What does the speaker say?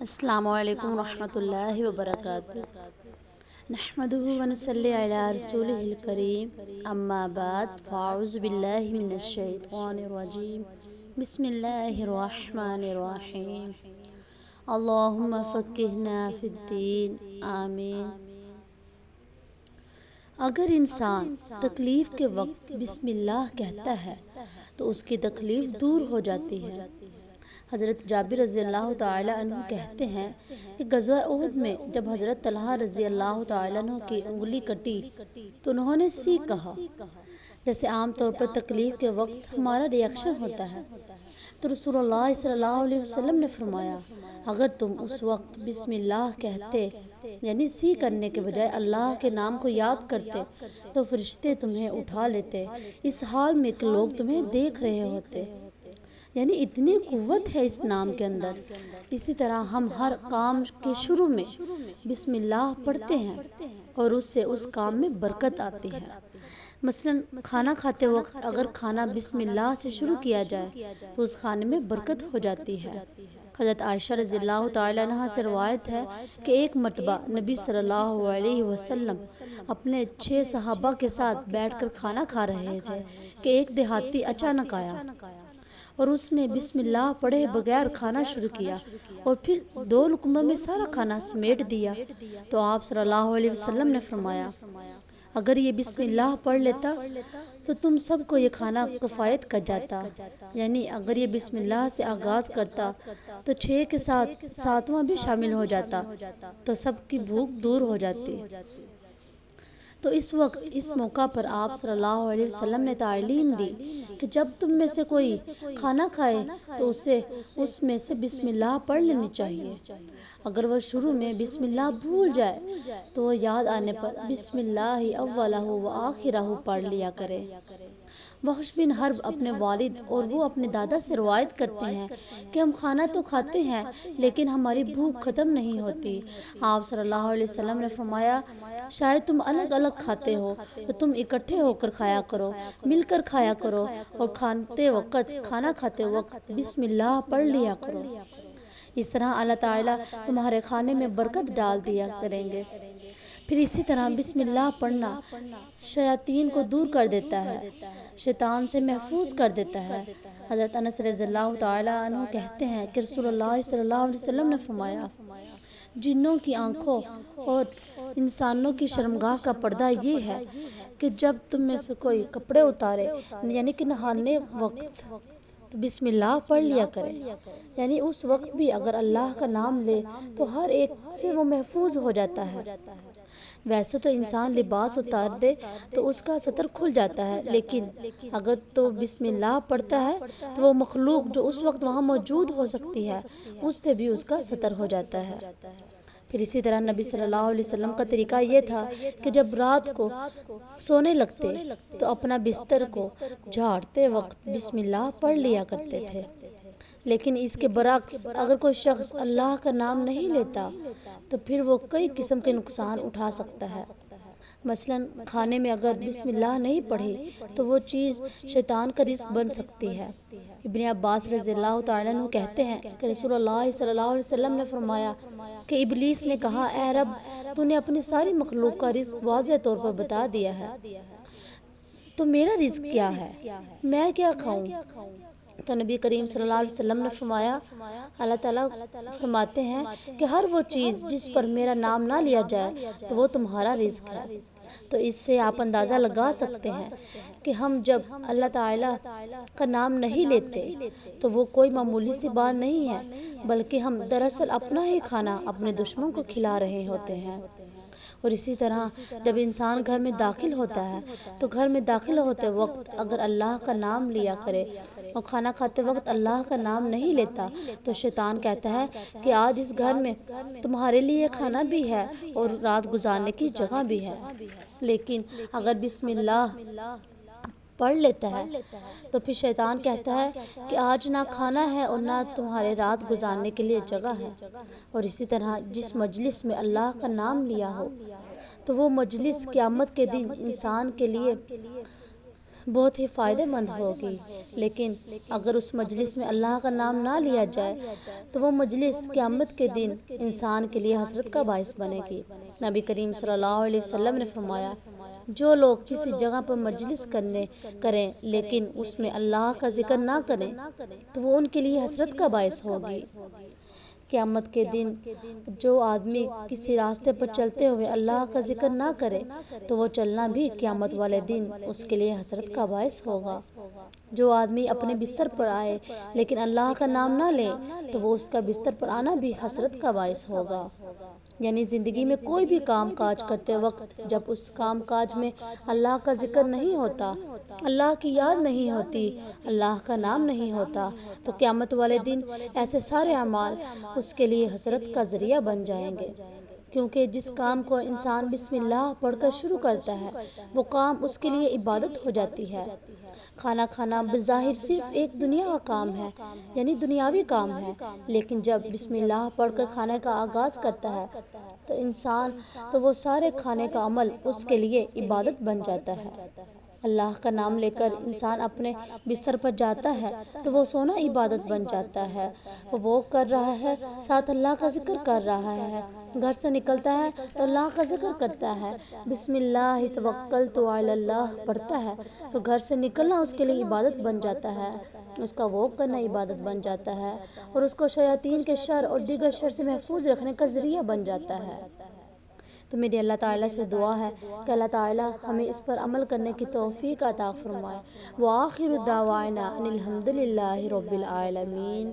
السلام علیکم ورحمۃ اللہ وبرکاتہ۔ نحمده ونصلی علی رسولہ الکریم، اما بعد فاعوذ باللہ من الشیطان الرجیم، بسم اللہ الرحمن الرحیم، اللہم فقہنا فی الدین، آمین۔ اگر انسان تکلیف کے وقت بسم اللہ کہتا ہے تو اس کی تکلیف دور ہو جاتی ہے۔ حضرت جابر رضی اللہ تعالی عنہ کہتے ہیں کہ غزوہ احد میں جب حضرت طلحہ رضی اللہ تعالی عنہ کی انگلی کٹی تو انہوں نے سی کہا، جیسے عام طور پر تکلیف کے وقت ہمارا ریاکشن ہوتا ہے۔ تو رسول اللہ صلی اللہ علیہ وسلم نے فرمایا، اگر تم اس وقت بسم اللہ کہتے یعنی سی کرنے کے بجائے اللہ کے نام کو یاد کرتے تو فرشتے تمہیں اٹھا لیتے اس حال میں کہ لوگ تمہیں دیکھ رہے ہوتے، یعنی اتنی قوت ہے اس نام کے اندر۔ اسی طرح ہم ہر کام کے شروع میں بسم اللہ پڑھتے ہیں اور اس سے اس کام میں برکت آتی ہے۔ مثلا کھانا کھاتے وقت اگر کھانا بسم اللہ سے شروع کیا جائے تو اس کھانے میں برکت ہو جاتی ہے۔ حضرت عائشہ رضی اللہ تعالی عنہ سے روایت ہے کہ ایک مرتبہ نبی صلی اللہ علیہ وسلم اپنے 6 صحابہ کے ساتھ بیٹھ کر کھانا کھا رہے تھے کہ ایک دیہاتی اچانک آیا اور اس نے بسم اللہ پڑھے بغیر کھانا شروع کیا اور پھر 2 لقموں میں سارا کھانا سمیٹ دیا۔ تو آپ صلی اللہ علیہ وسلم نے فرمایا، اگر یہ بسم اللہ پڑھ لیتا تو تم سب کو یہ کھانا کفایت کر جاتا، یعنی اگر یہ بسم اللہ سے آغاز کرتا تو 6 کے ساتھ 7واں بھی شامل ہو جاتا تو سب کی بھوک دور ہو جاتی۔ تو اس وقت اس موقع پر آپ صلی اللہ علیہ وسلم نے تعلیم دی کہ جب تم میں سے کوئی کھانا کھائے تو اسے اس میں سے بسم اللہ پڑھ لینی چاہیے۔ اگر وہ شروع میں بسم اللہ بھول جائے تو وہ یاد آنے پر بسم اللہ اولہ و آخرہ پڑھ لیا کرے۔ وحش بن حرب اپنے والد اور وہ اپنے دادا سے روایت کرتے ہیں کہ ہم کھانا تو کھاتے ہیں لیکن ہماری بھوک ختم نہیں ہوتی۔ آپ صلی اللہ علیہ وسلم نے فرمایا، شاید تم الگ الگ کھاتے ہو تو تم اکٹھے ہو کر کھایا کرو، مل کر کھایا کرو اور کھانا کھاتے وقت بسم اللہ پڑھ لیا کرو۔ اس طرح اللہ تعالیٰ تمہارے کھانے میں برکت ڈال دیا کریں گے۔ پھر اسی طرح بسم اللہ پڑھنا شیاطین کو دور کر دیتا ہے، شیطان سے محفوظ کر دیتا ہے۔ حضرت انس رضی اللہ تعالی عنہ کہتے ہیں کہ رسول اللہ صلی اللہ علیہ وسلم نے فرمایا، جنوں کی آنکھوں اور انسانوں کی شرمگاہ کا پردہ یہ ہے کہ جب تم میں سے کوئی کپڑے اتارے یعنی کہ نہانے وقت تو بسم اللہ پڑھ لیا کرے، یعنی اس وقت بھی اگر اللہ کا نام لے تو ہر ایک سے وہ محفوظ ہو جاتا ہے۔ ویسے تو انسان لباس اتار دے تو اس کا ستر کھل جاتا ہے، لیکن اگر تو بسم اللہ پڑھتا ہے تو وہ مخلوق جو اس وقت وہاں موجود ہو سکتی ہے اس سے بھی اس کا ستر ہو جاتا ہے۔ پھر اسی طرح نبی صلی اللہ علیہ وسلم کا طریقہ یہ تھا کہ جب رات کو سونے لگتے تو اپنا بستر کو جھاڑتے وقت بسم اللہ پڑھ لیا کرتے تھے۔ لیکن اس کے برعکس اگر کوئی شخص اللہ کا نام نہیں لیتا تو پھر وہ کئی قسم کے نقصان اٹھا سکتا ہے۔ مثلا کھانے میں اگر بسم اللہ نہیں پڑھی تو وہ چیز شیطان کا رزق بن سکتی ہے۔ ابن عباس رضی اللہ تعالیٰ عنہ کہتے ہیں کہ رسول اللہ صلی اللہ علیہ وسلم نے فرمایا کہ ابلیس نے کہا، اے رب، تو نے اپنی ساری مخلوق کا رزق واضح طور پر بتا دیا ہے، تو میرا رزق کیا ہے، میں کیا کھاؤں؟ تو نبی کریم صلی اللہ علیہ وسلم نے فرمایا، اللہ تعالیٰ فرماتے ہیں کہ ہر وہ چیز جس پر میرا نام نہ لیا جائے تو وہ تمہارا رزق ہے۔ تو اس سے آپ اندازہ لگا سکتے ہیں کہ ہم جب اللہ تعالیٰ کا نام نہیں لیتے تو وہ کوئی معمولی سی بات نہیں ہے، بلکہ ہم دراصل اپنا ہی کھانا اپنے دشمن کو کھلا رہے ہوتے ہیں۔ اور اسی طرح جب انسان گھر میں داخل ہوتا ہے تو گھر میں داخل ہوتے وقت اگر اللہ کا نام لیا کرے اور کھانا کھاتے وقت اللہ کا نام نہیں لیتا تو شیطان کہتا ہے کہ آج اس گھر میں تمہارے لیے کھانا بھی ہے اور رات گزارنے کی جگہ بھی ہے۔ لیکن اگر بسم اللہ پڑھ لیتا ہے تو پھر شیطان کہتا ہے کہ آج نہ کھانا ہے اور نہ تمہارے رات گزارنے کے لیے جگہ ہے۔ اور اسی طرح جس مجلس میں اللہ کا نام لیا ہو تو وہ مجلس قیامت کے دن انسان کے لیے بہت ہی فائدہ مند ہوگی۔ لیکن اگر اس مجلس میں اللہ کا نام نہ لیا جائے تو وہ مجلس قیامت کے دن انسان کے لیے حسرت کا باعث بنے گی۔ نبی کریم صلی اللہ علیہ وسلم نے فرمایا، جو لوگ کسی جگہ پر مجلس کریں لیکن اس میں اللہ کا ذکر نہ کریں تو وہ ان کے لیے حسرت کا باعث ہوگی۔ قیامت کے دن جو آدمی کسی راستے پر چلتے ہوئے اللہ کا ذکر نہ کرے تو وہ چلنا بھی قیامت والے دن اس کے لیے حسرت کا باعث ہوگا۔ جو آدمی اپنے بستر پر آئے لیکن اللہ کا نام نہ لے تو وہ اس کا بستر پر آنا بھی حسرت کا باعث ہوگا۔ یعنی زندگی میں کوئی بھی کام کاج کرتے وقت جب اس کام کاج میں اللہ کا ذکر نہیں ہوتا، اللہ کی یاد نہیں ہوتی، اللہ کا نام نہیں ہوتا تو قیامت والے دن ایسے سارے اعمال اس کے لیے حسرت کا ذریعہ بن جائیں گے۔ کیونکہ جس کام کو انسان بسم اللہ پڑھ کر شروع کرتا ہے وہ کام اس کے لیے عبادت ہو جاتی ہے۔ کھانا کھانا بظاہر صرف ایک دنیا کا کام ہے، یعنی دنیاوی کام ہے، لیکن جب بسم اللہ پڑھ کر کھانے کا آغاز کرتا ہے تو وہ سارے کھانے کا عمل اس کے لیے عبادت بن جاتا ہے۔ اللہ کا نام لے کر انسان اپنے بستر پر جاتا ہے تو وہ سونا عبادت بن جاتا ہے۔ وہ کر رہا ہے ساتھ اللہ کا ذکر کر رہا ہے، گھر سے نکلتا ہے تو اللہ کا ذکر کرتا ہے، بسم اللہ توکلت علی اللہ پڑھتا ہے تو گھر سے نکلنا اس کے لیے عبادت بن جاتا ہے، اس کا واک کرنا عبادت بن جاتا ہے اور اس کو شیاطین کے شر اور دیگر شر سے محفوظ رکھنے کا ذریعہ بن جاتا ہے۔ تو میری اللہ تعالیٰ سے دعا ہے کہ اللہ تعالیٰ ہمیں اس پر عمل کرنے کی توفیق عطا فرمائے۔ وآخر دعوانا ان الحمد للہ رب العالمین۔